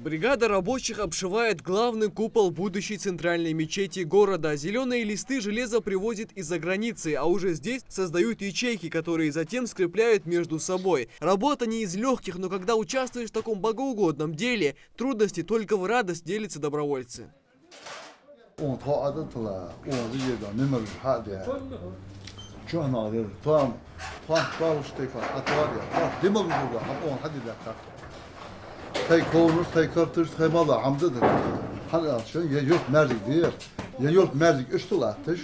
Бригада рабочих обшивает главный купол будущей центральной мечети города. Зеленые листы железа привозят из-за границы, а уже здесь создают ячейки, которые затем скрепляют между собой. Работа не из легких, но когда участвуешь в таком богоугодном деле, трудности только в радость, делятся добровольцы. Tay kovunur, tay kartır, tay mala amdadır. Hal alçın, ya yok merdik diyor. Ya yok merdik üstü lahtış.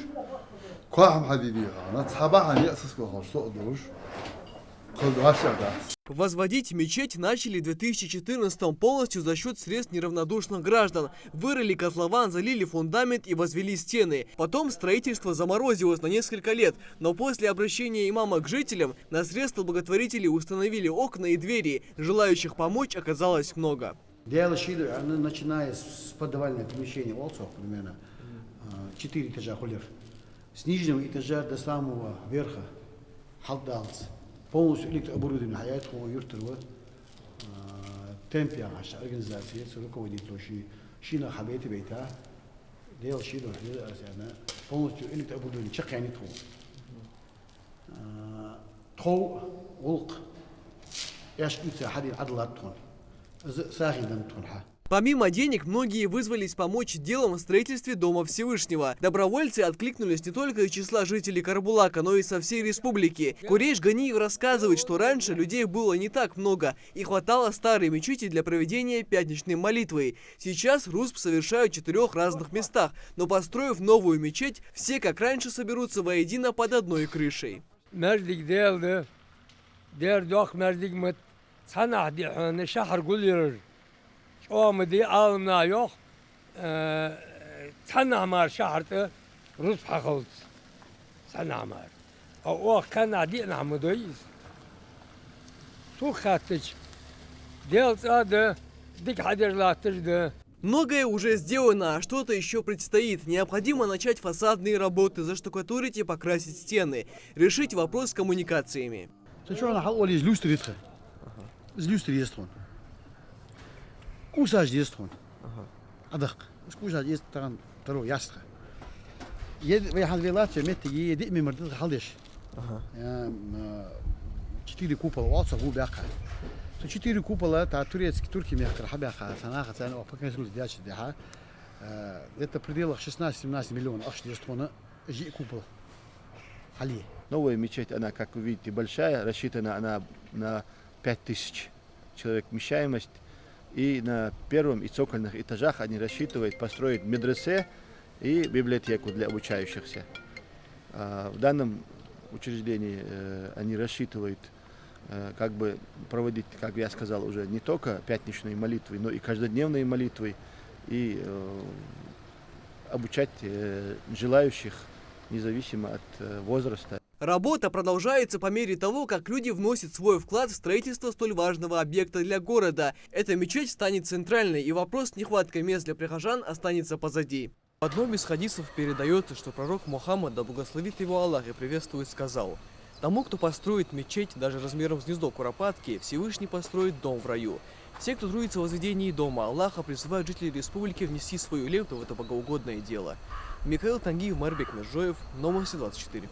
Kuahım habibi yana, sabah ya asıs kohor, soğudur. Kız aşağıda. Возводить мечеть начали в 2014-м полностью за счет средств неравнодушных граждан. Вырыли котлован, залили фундамент и возвели стены. Потом строительство заморозилось на несколько лет, но после обращения имама к жителям на средства благотворителей установили окна и двери. Желающих помочь оказалось много. Дело начиная с подвального помещения, примерно 4 этажа холер. С нижнего этажа до самого верха халдалс. Полностью электрооборудование hayatı yurtları темпия наша организация руководитель шина хабети бейта дел шина она полностью электрооборудование чакяни то улк яш инса хадин адлат тон сахидан тонха. Помимо денег, многие вызвались помочь делом в строительстве Дома Всевышнего. Добровольцы откликнулись не только из числа жителей Карбулака, но и со всей республики. Курейш Ганиев рассказывает, что раньше людей было не так много, и хватало старой мечети для проведения пятничной молитвы. Сейчас русп совершают в 4 разных местах, но построив новую мечеть, все как раньше соберутся воедино под одной крышей. مدي عالمنا يوخ تنا عمار شهرته روس حخلص تنا عمار أو كان عدينا عموديس سو خاتج ديال هذا ديك حدر لا تجد. Многое уже сделано, а что-то еще предстоит. Необходимо начать фасадные работы, заштукатурить и покрасить стены, решить вопрос с коммуникациями. Кусаж есть он. Адак. Кусаж есть там второй ястра. Вы ханвелате мети еди ми мордил халдеш. 4 купола валса гу бяка. 4 купола та турецкий турки мягко хабяха санаха цена пока не дячи деха. Это в пределах 16-17 миллионов аж есть он жи купол. Хали. Новая мечеть, она, как вы видите, большая, рассчитана она на 5000 человек вмещаемость. И на первом и цокольных этажах они рассчитывают построить медресе и библиотеку для обучающихся. В данном учреждении они рассчитывают как бы проводить, как я сказал уже, не только пятничные молитвы, но и каждодневные молитвы и обучать желающих независимо от возраста. Работа продолжается по мере того, как люди вносят свой вклад в строительство столь важного объекта для города. Эта мечеть станет центральной, и вопрос нехватки мест для прихожан останется позади. В одном из хадисов передается, что пророк Мухаммад, да благословит его Аллах и приветствует, сказал: «Тому, кто построит мечеть даже размером с гнездо куропатки, Всевышний построит дом в раю». Все, кто трудится в возведении дома Аллаха, призывают жителей республики внести свою лепту в это богоугодное дело. Михаил Тангиев, Марбек Межоев, Новости 24.